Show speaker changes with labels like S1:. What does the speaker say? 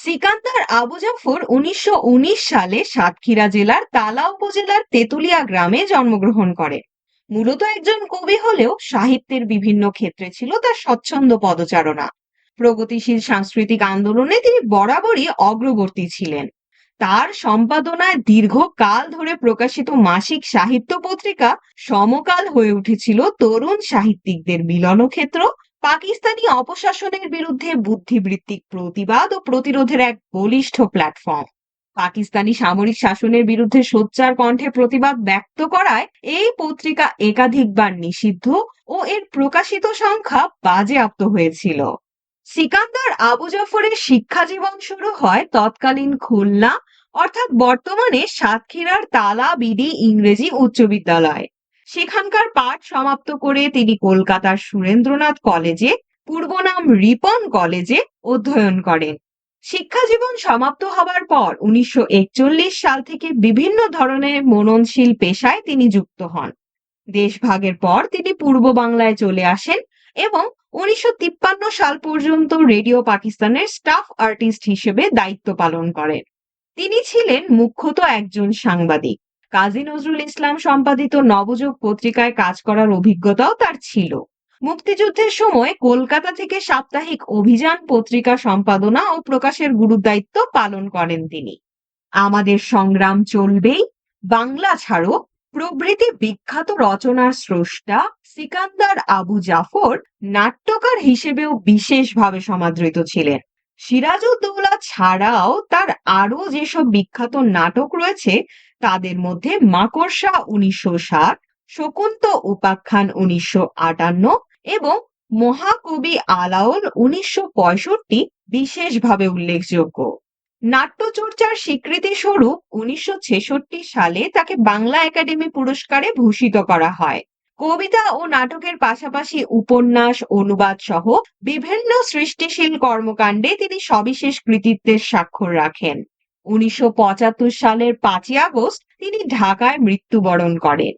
S1: সিকান্দার আবু জাফর ১৯১৯ সালে সাতক্ষীরা জেলার তালা উপজেলার তেতুলিয়া গ্রামে জন্মগ্রহণ করেন। মূলত একজন কবি হলেও সাহিত্যের বিভিন্ন ক্ষেত্রে ছিল তার স্বচ্ছন্দ পদচারণা। প্রগতিশীল সাংস্কৃতিক আন্দোলনে তিনি বরাবরই অগ্রবর্তী ছিলেন। তার সম্পাদনায় দীর্ঘকাল ধরে প্রকাশিত মাসিক সাহিত্য পত্রিকা সমকাল হয়ে উঠেছিল তরুণ সাহিত্যিকদের মিলনক্ষেত্র, পাকিস্তানি অপশাসনের বিরুদ্ধে বুদ্ধিবৃত্তিক প্রতিবাদ ও প্রতিরোধের এক বলিষ্ঠ প্ল্যাটফর্ম। পাকিস্তানি সামরিক শাসনের বিরুদ্ধে সোচ্চার কণ্ঠে প্রতিবাদ ব্যক্ত করায় এই পত্রিকা একাধিকবার নিষিদ্ধ ও এর প্রকাশিত সংখ্যা বাজেয়াপ্ত হয়েছিল। সিকান্দার আবু জাফরের শিক্ষা জীবন শুরু হয় তৎকালীন খুলনা, অর্থাৎ বর্তমানে সাতক্ষীরার তালা বিডি ইংরেজি উচ্চ বিদ্যালয়। সেখানকার পাঠ সমাপ্ত করে তিনি কলকাতার সুরেন্দ্রনাথ কলেজে, পূর্ব নাম রিপন কলেজে অধ্যয়ন করেন। শিক্ষা জীবন সমাপ্ত হবার পর ১৯৪১ সাল থেকে বিভিন্ন ধরনের মননশীল পেশায় তিনি যুক্ত হন। দেশভাগের পর তিনি পূর্ব বাংলায় চলে আসেন এবং ১৯৫৩ সাল পর্যন্ত রেডিও পাকিস্তানের স্টাফ আর্টিস্ট হিসেবে দায়িত্ব পালন করেন। তিনি ছিলেন মুখ্যত একজন সাংবাদিক। কাজী নজরুল ইসলাম সম্পাদিত নবযুগ পত্রিকায় কাজ করার অভিজ্ঞতাও তার ছিল। মুক্তিযুদ্ধের সময় কলকাতা থেকে সাপ্তাহিক অভিযান পত্রিকা সম্পাদনা ও প্রকাশের গুরুদায়িত্ব পালন করেন তিনি। আমাদের সংগ্রাম চলবেই, বাংলা ছাড়ো প্রভৃতি বিখ্যাত রচনার স্রষ্টা সিকান্দার আবু জাফর নাট্যকার হিসেবেও বিশেষভাবে সমাদৃত ছিলেন। সিরাজউদ্দৌলা ছাড়াও তার আরো যেসব বিখ্যাত নাটক রয়েছে তাদের মধ্যে মাকড়সা ১৯৬০, শকুন্ত উপাখ্যান ১৯৫৮ এবং মহাকবি আলাওল ১৯৬৫ বিশেষভাবে উল্লেখযোগ্য। নাট্যচর্চার স্বীকৃতি স্বরূপ ১৯৬৬ সালে তাকে বাংলা একাডেমি পুরস্কারে ভূষিত করা হয়। কবিতা ও নাটকের পাশাপাশি উপন্যাস, অনুবাদ সহ বিভিন্ন সৃষ্টিশীল কর্মকাণ্ডে তিনি সবিশেষ কৃতিত্বের স্বাক্ষর রাখেন। ১৯৭৫ সালের ৫ই আগস্ট তিনি ঢাকায় মৃত্যুবরণ করেন।